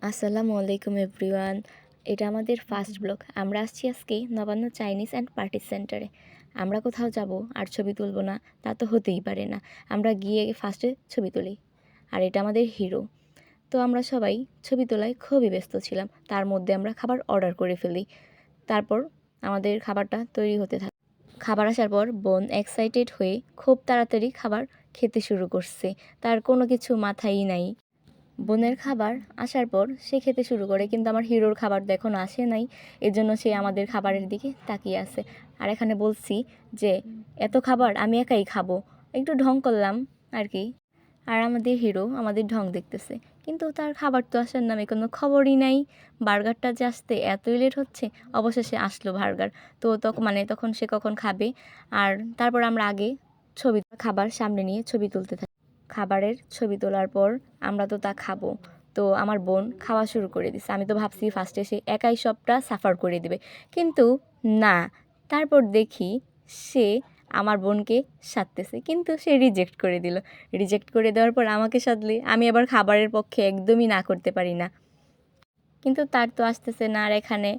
আসসালামু আলাইকুম এভরিওয়ান। এটা আমাদের ফার্স্ট ব্লগ। আমরা আসছি আজকে নবান্ন চাইনিজ অ্যান্ড পার্টি সেন্টারে। আমরা কোথাও যাব আর ছবি তুলব না, তা তো হতেই পারে না। আমরা গিয়ে ফার্স্টে ছবি তুলি, আর এটা আমাদের হিরো। তো আমরা সবাই ছবি তোলায় খুবই ব্যস্ত ছিলাম। তার মধ্যে আমরা খাবার অর্ডার করে ফেলি। তারপর আমাদের খাবারটা তৈরি হতে থাকে। খাবার আসার পর বোন এক্সাইটেড হয়ে খুব তাড়াতাড়ি খাবার খেতে শুরু করছে। তার কোনো কিছু মাথায়ই নাই। বোনের খাবার আসার পর সে খেতে শুরু করে, কিন্তু আমার হিরোর খাবার তো এখনও আসে নাই। এজন্য সে আমাদের খাবারের দিকে তাকিয়ে আছে। আর এখানে বলছি যে এত খাবার আমি একাই খাবো, একটু ঢং করলাম আর কি। আর আমাদের হিরো আমাদের ঢং দেখতেছে, কিন্তু তার খাবার তো আসার নামে কোনো খবরই নাই। বার্গারটা যে আসতে এতই লেট হচ্ছে। অবশেষে আসলো বার্গার। তো তখন সে কখন খাবে। আর তারপর আমরা আগে খাবার সামনে নিয়ে ছবি তুলতে থাকি। খাবারের ছবি তোলার পর আমরা তো তা খাবো। তো আমার বোন খাওয়া শুরু করে দিছে। আমি তো ভাবছি ফার্স্টে সে একাই সবটা সাফার করে দিবে, কিন্তু না। তারপর দেখি সে আমার বোনকে সাধতেছে, কিন্তু সে রিজেক্ট করে দিল। রিজেক্ট করে দেওয়ার পর আমাকে সাধলে আমি আবার খাবারের পক্ষে একদমই না করতে পারি না। কিন্তু তার তো আসতেছে না। আর এখানে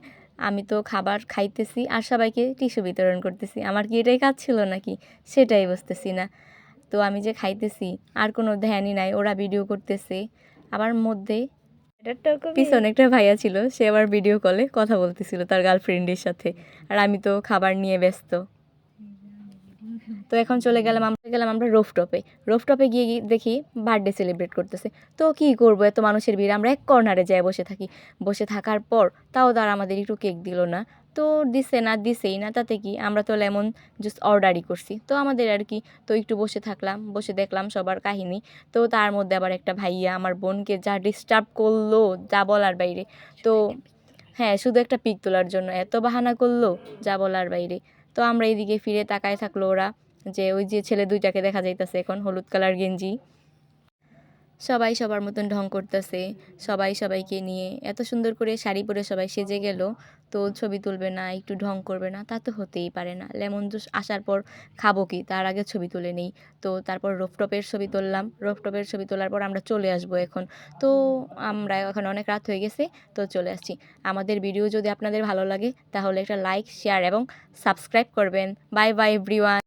আমি তো খাবার খাইতেছি আর সবাইকে টিস্যু বিতরণ করতেছি। আমার কি এটাই কাজ ছিল নাকি, সেটাই বুঝতেছি না। তো আমি যে খাইতেছি আর কোনো ধ্যানই নাই, ওরা ভিডিও করতেছে। আবার মধ্যে পিছনে একটা ভাইয়া ছিল, সে আবার ভিডিও কলে কথা বলতেছিল তার গার্লফ্রেন্ডের সাথে। আর আমি তো খাবার নিয়ে ব্যস্ত। তো এখন চলে গেলাম আমরা রোফটপে গিয়ে দেখি বার্থডে সেলিব্রেট করতেছে। তো কি করব, এত মানুষের ভিড়, আমরা এক কর্নারে যাই বসে থাকি। বসে থাকার পর তাও তারা আমাদের একটু কেক দিল না। তো দিছেই না, তাতে কি, আমরা তো লেমন জুস অর্ডারই করছি। তো আমাদের আর কি, তো একটু বসে থাকলাম, বসে দেখলাম সবার কাহিনী। তো তার মধ্যে আবার একটা ভাইয়া আমার বোনকে যা ডিস্টার্ব করলো, যা বলার বাইরে। তো হ্যাঁ, শুধু একটা পিক তোলার জন্য এত বাহানা করলো, যা বলার বাইরে। তো আমরা এদিকে ফিরে তাকায় থাকলো ওরা, যে ওই যে ছেলে দুইটাকে দেখা যাইতেছে এখন হলুদ কালার গেঞ্জি। সবাই সবার মতন ঢং করতেছে, সবাই সবাইকে নিয়ে এত সুন্দর করে শাড়ি পরে সবাই সেজে গেল। তো ছবি তুলবে না, একটু ঢং করবে না, তা তো হতেই পারে না। লেমন জুস আসার পর খাবো কি, তার আগে ছবি তুলে নেই। তো তারপর রোফটপের ছবি তুললাম। রোফটপের ছবি তোলার পর আমরা চলে আসবো এখন। তো আমরা এখন অনেক রাত হয়ে গেছে, তো চলে আসছি। আমাদের ভিডিও যদি আপনাদের ভালো লাগে তাহলে একটা লাইক, শেয়ার এবং সাবস্ক্রাইব করবেন। Bye bye everyone.